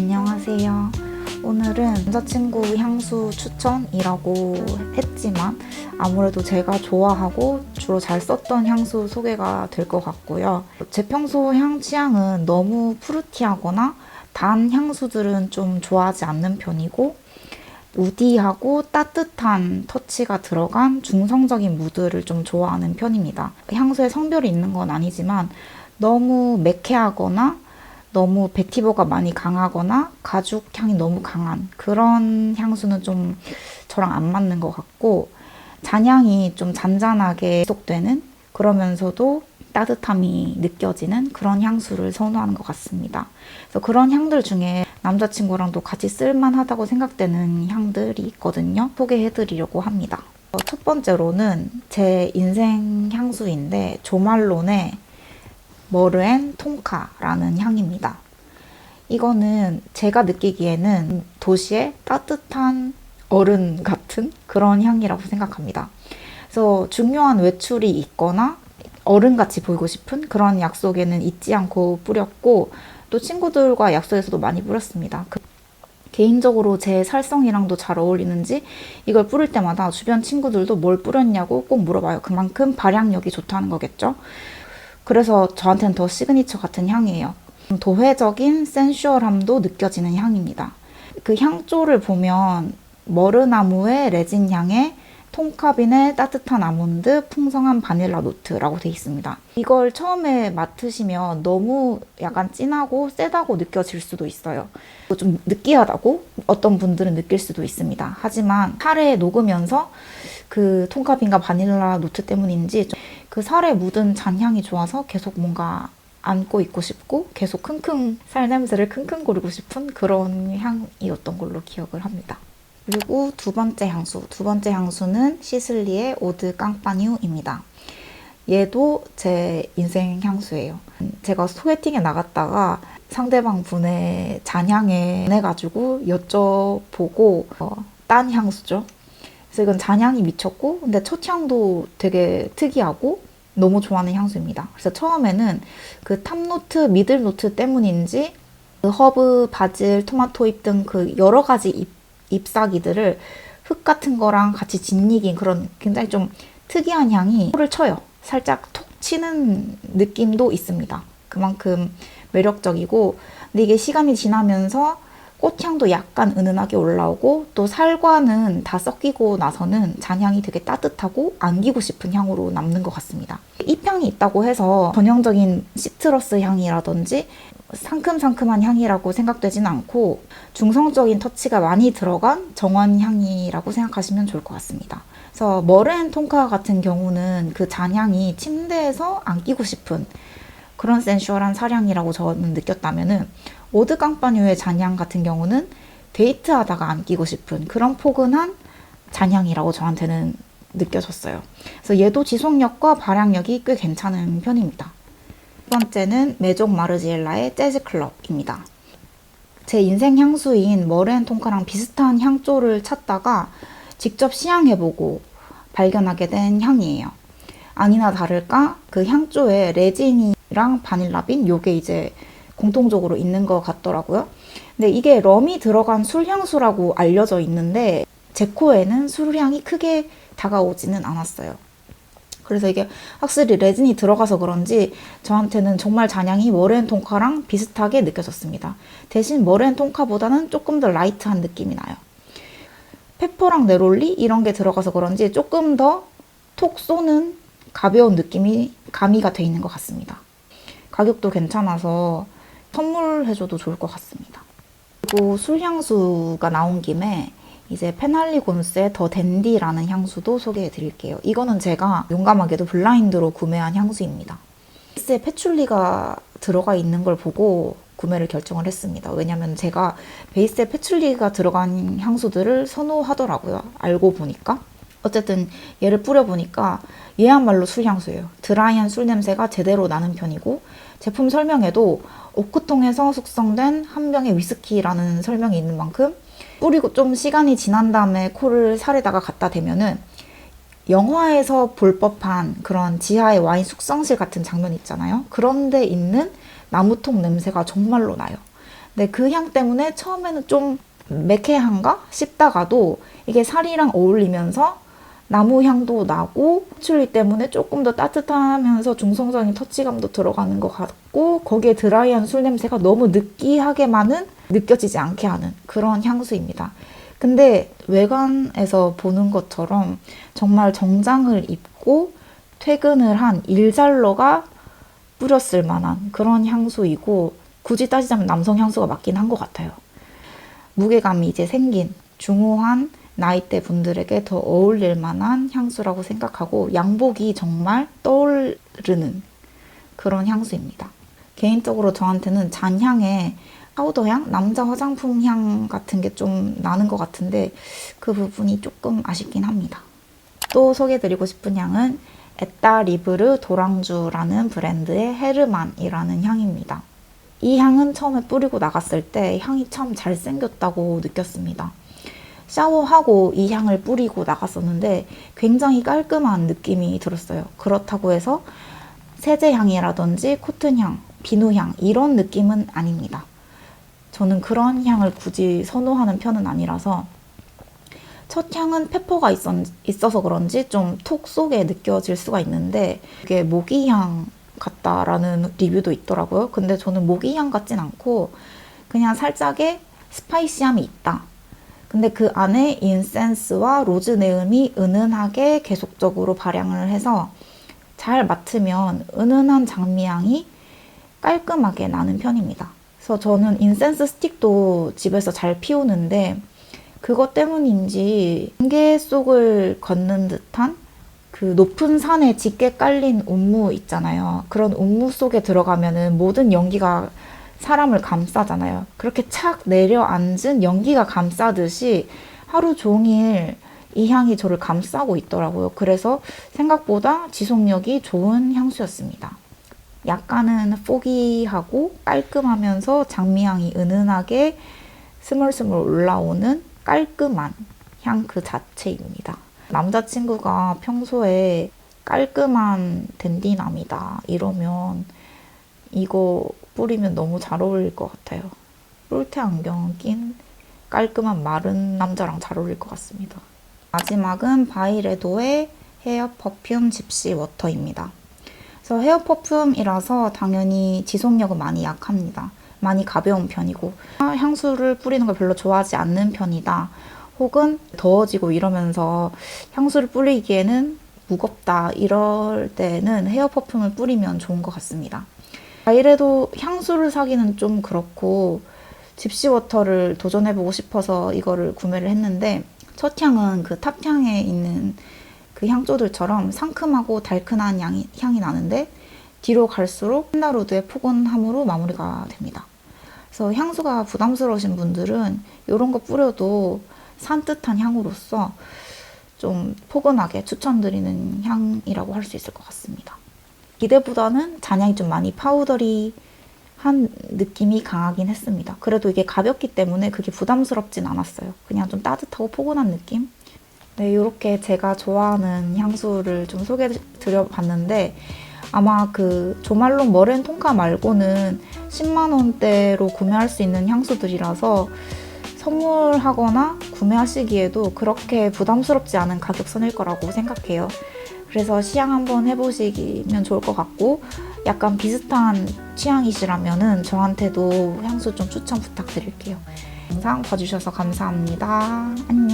안녕하세요. 오늘은 남자친구 향수 추천이라고 했지만 아무래도 제가 좋아하고 주로 잘 썼던 향수 소개가 될 것 같고요. 제 평소 향 취향은 너무 프루티하거나 단 향수들은 좀 좋아하지 않는 편이고 우디하고 따뜻한 터치가 들어간 중성적인 무드를 좀 좋아하는 편입니다. 향수에 성별이 있는 건 아니지만 너무 매캐하거나 너무 베티버가 많이 강하거나 가죽 향이 너무 강한 그런 향수는 좀 저랑 안 맞는 것 같고, 잔향이 좀 잔잔하게 지속되는, 그러면서도 따뜻함이 느껴지는 그런 향수를 선호하는 것 같습니다. 그래서 그런 향들 중에 남자친구랑도 같이 쓸만하다고 생각되는 향들이 있거든요. 소개해드리려고 합니다. 첫 번째로는 제 인생 향수인데 조말론의 머르앤 톤카라는 향입니다. 이거는 제가 느끼기에는 도시의 따뜻한 어른 같은 그런 향이라고 생각합니다. 그래서 중요한 외출이 있거나 어른같이 보이고 싶은 그런 약속에는 잊지 않고 뿌렸고, 또 친구들과 약속에서도 많이 뿌렸습니다. 개인적으로 제 살성이랑도 잘 어울리는지 이걸 뿌릴 때마다 주변 친구들도 뭘 뿌렸냐고 꼭 물어봐요. 그만큼 발향력이 좋다는 거겠죠. 그래서 저한테는 더 시그니처 같은 향이에요. 도회적인 센슈얼함도 느껴지는 향입니다. 그 향조를 보면 머르나무의 레진 향에 톰카빈의 따뜻한 아몬드, 풍성한 바닐라 노트라고 되어 있습니다. 이걸 처음에 맡으시면 너무 약간 진하고 세다고 느껴질 수도 있어요. 좀 느끼하다고 어떤 분들은 느낄 수도 있습니다. 하지만 살에 녹으면서 그 톰카빈과 바닐라 노트 때문인지 그 살에 묻은 잔향이 좋아서 계속 뭔가 안고 있고 싶고 계속 살 냄새를 킁킁거리고 싶은 그런 향이었던 걸로 기억을 합니다. 그리고 두 번째 향수는 시슬리의 오드 깡빠뉴입니다. 얘도 제 인생 향수예요. 제가 소개팅에 나갔다가 상대방 분의 잔향에 반해가지고 여쭤보고 딴 향수죠. 그래서 이건 잔향이 미쳤고, 근데 첫 향도 되게 특이하고 너무 좋아하는 향수입니다. 그래서 처음에는 그 탑노트, 미들노트 때문인지 그 허브, 바질, 토마토잎 등 그 여러 가지 잎사귀들을 흙 같은 거랑 같이 짓이긴 그런 굉장히 좀 특이한 향이 코를 쳐요. 살짝 톡 치는 느낌도 있습니다. 그만큼 매력적이고, 근데 이게 시간이 지나면서 꽃향도 약간 은은하게 올라오고, 또 살과는 다 섞이고 나서는 잔향이 되게 따뜻하고 안기고 싶은 향으로 남는 것 같습니다. 잎향이 있다고 해서 전형적인 시트러스 향이라든지 상큼상큼한 향이라고 생각되지는 않고 중성적인 터치가 많이 들어간 정원 향이라고 생각하시면 좋을 것 같습니다. 그래서 머르앤 톤카 같은 경우는 그 잔향이 침대에서 안기고 싶은 그런 센슈얼한 사량이라고 저는 느꼈다면은, 오드 깡빠뉴의 잔향 같은 경우는 데이트하다가 안기고 싶은 그런 포근한 잔향이라고 저한테는 느껴졌어요. 그래서 얘도 지속력과 발향력이 꽤 괜찮은 편입니다. 두 번째는 메종 마르지엘라의 재즈 클럽입니다. 제 인생 향수인 머르앤 톤카랑 비슷한 향조를 찾다가 직접 시향해보고 발견하게 된 향이에요. 아니나 다를까 그 향조에 레진이랑 바닐라빈 요게 이제 공통적으로 있는 것 같더라고요. 근데 이게 럼이 들어간 술향수라고 알려져 있는데 제 코에는 술향이 크게 다가오지는 않았어요. 그래서 이게 확실히 레진이 들어가서 그런지 저한테는 정말 잔향이 머르앤 톤카랑 비슷하게 느껴졌습니다. 대신 머르앤 톤카보다는 조금 더 라이트한 느낌이 나요. 페퍼랑 네롤리 이런 게 들어가서 그런지 조금 더 톡 쏘는 가벼운 느낌이 가미가 돼 있는 것 같습니다. 가격도 괜찮아서 선물해줘도 좋을 것 같습니다. 그리고 술향수가 나온 김에 이제 페날리곤스의 더 댄디라는 향수도 소개해 드릴게요. 이거는 제가 용감하게도 블라인드로 구매한 향수입니다. 베이스에 패출리가 들어가 있는 걸 보고 구매를 결정을 했습니다. 왜냐면 제가 베이스에 패출리가 들어간 향수들을 선호하더라고요. 알고 보니까. 어쨌든 얘를 뿌려보니까 얘야말로 술향수예요. 드라이한 술 냄새가 제대로 나는 편이고, 제품 설명에도 오크통에서 숙성된 한 병의 위스키라는 설명이 있는 만큼 뿌리고 좀 시간이 지난 다음에 코를 살에다가 갖다 대면은 영화에서 볼 법한 그런 지하의 와인 숙성실 같은 장면 있잖아요. 그런데 있는 나무통 냄새가 정말로 나요. 근데 그 향 때문에 처음에는 좀 매캐한가 싶다가도 이게 살이랑 어울리면서 나무 향도 나고 파출리 때문에 조금 더 따뜻하면서 중성적인 터치감도 들어가는 것 같고 거기에 드라이한 술 냄새가 너무 느끼하게만은 느껴지지 않게 하는 그런 향수입니다. 근데 외관에서 보는 것처럼 정말 정장을 입고 퇴근을 한 일잘러가 뿌렸을 만한 그런 향수이고 굳이 따지자면 남성 향수가 맞긴 한 것 같아요. 무게감이 이제 생긴 중후한 나이대 분들에게 더 어울릴 만한 향수라고 생각하고 양복이 정말 떠오르는 그런 향수입니다. 개인적으로 저한테는 잔향에 파우더 향, 남자 화장품 향 같은 게 좀 나는 것 같은데 그 부분이 조금 아쉽긴 합니다. 또 소개해드리고 싶은 향은 에따 리브르 도랑주라는 브랜드의 헤르만이라는 향입니다. 이 향은 처음에 뿌리고 나갔을 때 향이 참 잘생겼다고 느꼈습니다. 샤워하고 이 향을 뿌리고 나갔었는데 굉장히 깔끔한 느낌이 들었어요. 그렇다고 해서 세제향이라든지 코튼향, 비누향 이런 느낌은 아닙니다. 저는 그런 향을 굳이 선호하는 편은 아니라서 첫 향은 페퍼가 있어서 그런지 좀 톡 쏘게 느껴질 수가 있는데 이게 모기향 같다라는 리뷰도 있더라고요. 근데 저는 모기향 같진 않고 그냥 살짝의 스파이시함이 있다. 근데 그 안에 인센스와 로즈네음이 은은하게 계속적으로 발향을 해서 잘 맡으면 은은한 장미향이 깔끔하게 나는 편입니다. 그래서 저는 인센스 스틱도 집에서 잘 피우는데 그것 때문인지 안개 속을 걷는 듯한 그 높은 산에 짙게 깔린 운무 있잖아요. 그런 운무 속에 들어가면은 모든 연기가 사람을 감싸잖아요. 그렇게 착 내려앉은 연기가 감싸듯이 하루 종일 이 향이 저를 감싸고 있더라고요. 그래서 생각보다 지속력이 좋은 향수였습니다. 약간은 포기하고 깔끔하면서 장미향이 은은하게 스물스물 올라오는 깔끔한 향 그 자체입니다. 남자친구가 평소에 깔끔한 댄디남이다 이러면 이거 뿌리면 너무 잘 어울릴 것 같아요. 뿔테 안경 낀 깔끔한 마른 남자랑 잘 어울릴 것 같습니다. 마지막은 바이레도의 헤어 퍼퓸 집시 워터입니다. 그래서 헤어 퍼퓸이라서 당연히 지속력은 많이 약합니다. 많이 가벼운 편이고 향수를 뿌리는 걸 별로 좋아하지 않는 편이다. 혹은 더워지고 이러면서 향수를 뿌리기에는 무겁다 이럴 때는 헤어 퍼퓸을 뿌리면 좋은 것 같습니다. 바이레도 향수를 사기는 좀 그렇고 집시워터를 도전해보고 싶어서 이거를 구매를 했는데 첫 향은 그 탑향에 있는 그 향조들처럼 상큼하고 달큰한 향이 나는데 뒤로 갈수록 샌달우드의 포근함으로 마무리가 됩니다. 그래서 향수가 부담스러우신 분들은 이런 거 뿌려도 산뜻한 향으로서 좀 포근하게 추천드리는 향이라고 할 수 있을 것 같습니다. 기대보다는 잔향이 좀 많이 파우더리한 느낌이 강하긴 했습니다. 그래도 이게 가볍기 때문에 그게 부담스럽진 않았어요. 그냥 좀 따뜻하고 포근한 느낌? 네, 이렇게 제가 좋아하는 향수를 좀 소개해드려 봤는데 아마 그 조말론 머렌 톤카 말고는 10만 원대로 구매할 수 있는 향수들이라서 선물하거나 구매하시기에도 그렇게 부담스럽지 않은 가격선일 거라고 생각해요. 그래서 시향 한번 해보시면 좋을 것 같고 약간 비슷한 취향이시라면 저한테도 향수 좀 추천 부탁드릴게요. 영상 봐주셔서 감사합니다. 안녕.